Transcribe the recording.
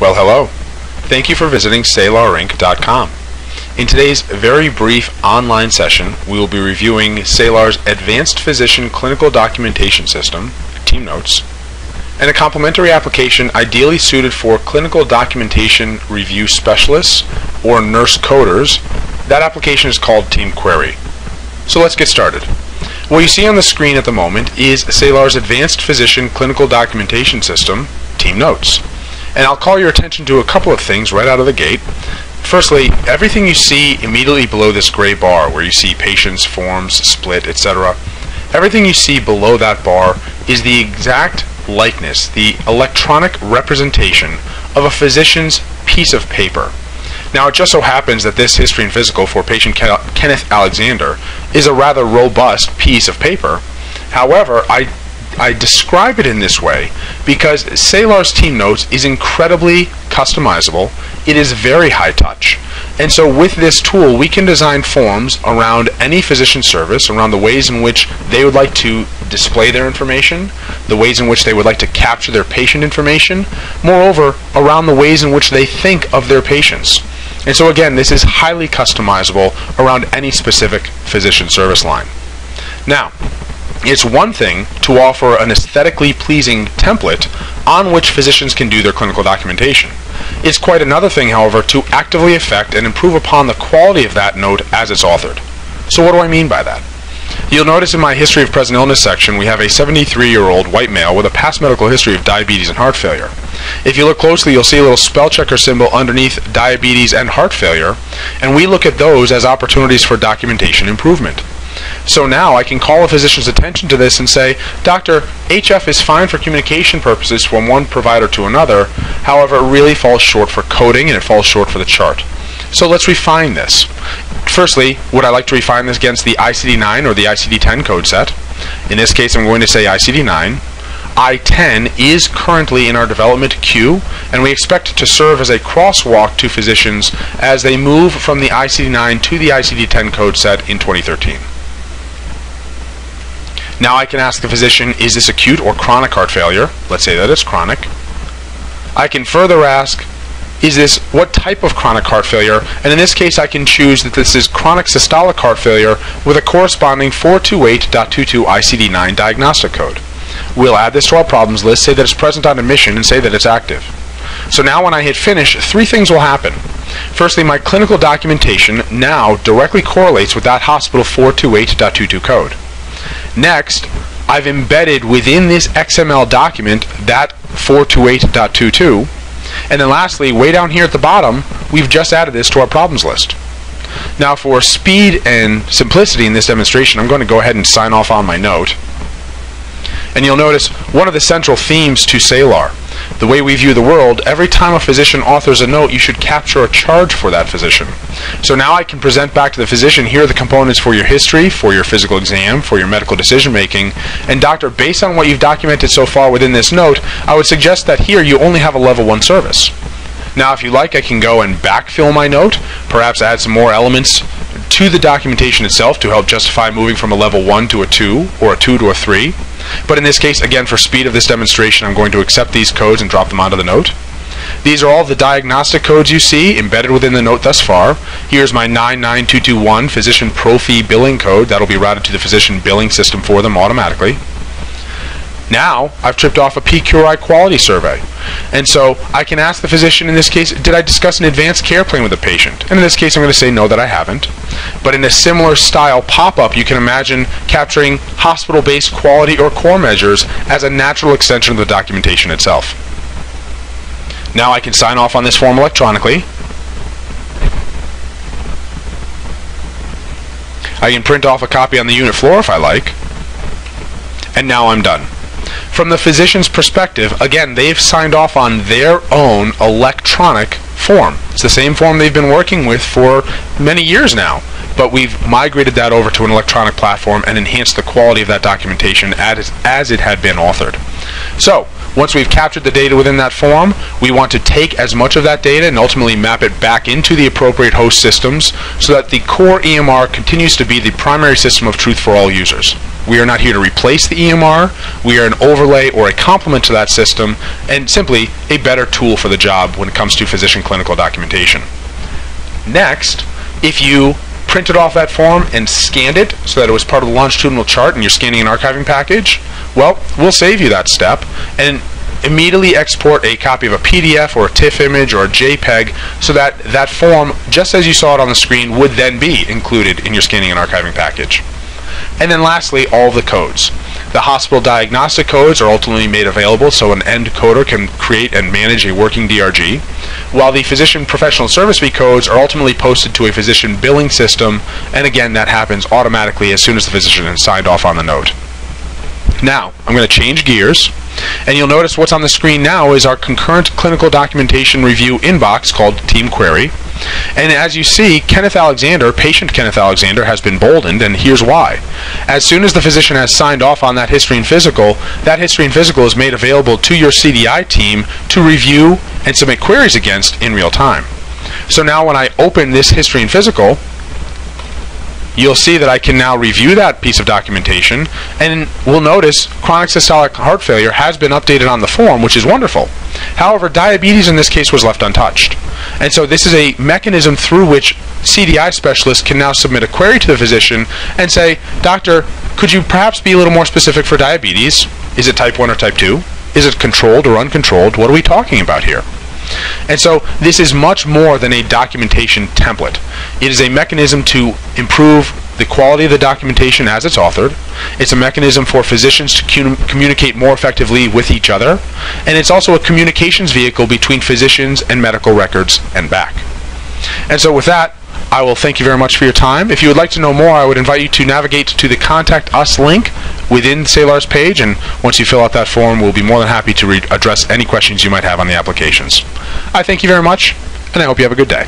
Well, hello. Thank you for visiting salarinc.com. In today's very brief online session, we will be reviewing Salar's Advanced Physician Clinical Documentation System, Team Notes, and a complementary application ideally suited for clinical documentation review specialists or nurse coders. That application is called Team Query. So let's get started. What you see on the screen at the moment is Salar's Advanced Physician Clinical Documentation System, Team Notes. And I'll call your attention to a couple of things right out of the gate. Firstly, everything you see immediately below this gray bar where you see patients, forms, split, etc., everything you see below that bar is the exact likeness, the electronic representation of a physician's piece of paper. Now, it just so happens that this history and physical for patient Kenneth Alexander is a rather robust piece of paper. However, I describe it in this way because Salar's Team Notes is incredibly customizable. It is very high touch. And so with this tool, we can design forms around any physician service, around the ways in which they would like to display their information, the ways in which they would like to capture their patient information, moreover, around the ways in which they think of their patients. And so again, this is highly customizable around any specific physician service line. Now, it's one thing to offer an aesthetically pleasing template on which physicians can do their clinical documentation. It's quite another thing, however, to actively affect and improve upon the quality of that note as it's authored. So what do I mean by that? You'll notice in my history of present illness section we have a 73-year-old white male with a past medical history of diabetes and heart failure. If you look closely, you'll see a little spell checker symbol underneath diabetes and heart failure, and we look at those as opportunities for documentation improvement. So now I can call a physician's attention to this and say, Doctor, HF is fine for communication purposes from one provider to another, however it really falls short for coding and it falls short for the chart. So let's refine this. Firstly, would I like to refine this against the ICD-9 or the ICD-10 code set? In this case I'm going to say ICD-9. I-10 is currently in our development queue, and we expect it to serve as a crosswalk to physicians as they move from the ICD-9 to the ICD-10 code set in 2013. Now I can ask the physician, is this acute or chronic heart failure? Let's say that it's chronic. I can further ask, is this what type of chronic heart failure? And in this case I can choose that this is chronic systolic heart failure with a corresponding 428.22 ICD-9 diagnostic code. We'll add this to our problems list, say that it's present on admission, and say that it's active. So now when I hit finish, three things will happen. Firstly, my clinical documentation now directly correlates with that hospital 428.22 code. Next, I've embedded within this XML document that 428.22. And then lastly, way down here at the bottom, we've just added this to our problems list. Now for speed and simplicity in this demonstration, I'm going to go ahead and sign off on my note. And you'll notice one of the central themes to Salar. The way we view the world, every time a physician authors a note, you should capture a charge for that physician. So now I can present back to the physician, here are the components for your history, for your physical exam, for your medical decision making, and doctor, based on what you've documented so far within this note, I would suggest that here you only have a level 1 service. Now if you like, I can go and backfill my note, perhaps add some more elements to the documentation itself to help justify moving from a level 1 to a 2, or a 2 to a 3. But in this case, again, for speed of this demonstration, I'm going to accept these codes and drop them onto the note. These are all the diagnostic codes you see embedded within the note thus far. Here's my 99221 physician pro-fee billing code. That'll be routed to the physician billing system for them automatically. Now, I've tripped off a PQRI quality survey. And so I can ask the physician, in this case, did I discuss an advanced care plan with the patient? And in this case, I'm going to say no, that I haven't. But in a similar style pop-up, you can imagine capturing hospital-based quality or core measures as a natural extension of the documentation itself. Now I can sign off on this form electronically. I can print off a copy on the unit floor if I like. And now I'm done. From the physician's perspective, again, they've signed off on their own electronic form. It's the same form they've been working with for many years now, but we've migrated that over to an electronic platform and enhanced the quality of that documentation as it had been authored. So, Once we've captured the data within that form, we want to take as much of that data and ultimately map it back into the appropriate host systems so that the core EMR continues to be the primary system of truth for all users. We are not here to replace the EMR, we are an overlay or a complement to that system, and simply a better tool for the job when it comes to physician clinical documentation. Next, if you printed off that form and scanned it so that it was part of the longitudinal chart and you're scanning an archiving package, well, we'll save you that step and immediately export a copy of a PDF or a TIFF image or a JPEG so that that form, just as you saw it on the screen, would then be included in your scanning and archiving package. And then lastly, all of the codes. The hospital diagnostic codes are ultimately made available so an end coder can create and manage a working DRG, while the physician professional service fee codes are ultimately posted to a physician billing system, and again, that happens automatically as soon as the physician has signed off on the note. Now, I'm going to change gears, and you'll notice what's on the screen now is our concurrent clinical documentation review inbox called Team Query. And as you see, patient Kenneth Alexander, has been boldened, and here's why. As soon as the physician has signed off on that history and physical, that history and physical is made available to your CDI team to review and submit queries against in real time. So now when I open this history and physical, you'll see that I can now review that piece of documentation, and we'll notice chronic systolic heart failure has been updated on the form, which is wonderful. However, diabetes in this case was left untouched. And so this is a mechanism through which CDI specialists can now submit a query to the physician and say, "Doctor, could you perhaps be a little more specific for diabetes? Is it type 1 or type 2? Is it controlled or uncontrolled? What are we talking about here?" And so this is much more than a documentation template. It is a mechanism to improve the quality of the documentation as it's authored. It's a mechanism for physicians to communicate more effectively with each other. And it's also a communications vehicle between physicians and medical records and back. And so with that, I will thank you very much for your time. If you would like to know more, I would invite you to navigate to the Contact Us link within Salar's page, and once you fill out that form, we'll be more than happy to address any questions you might have on the applications. I thank you very much, and I hope you have a good day.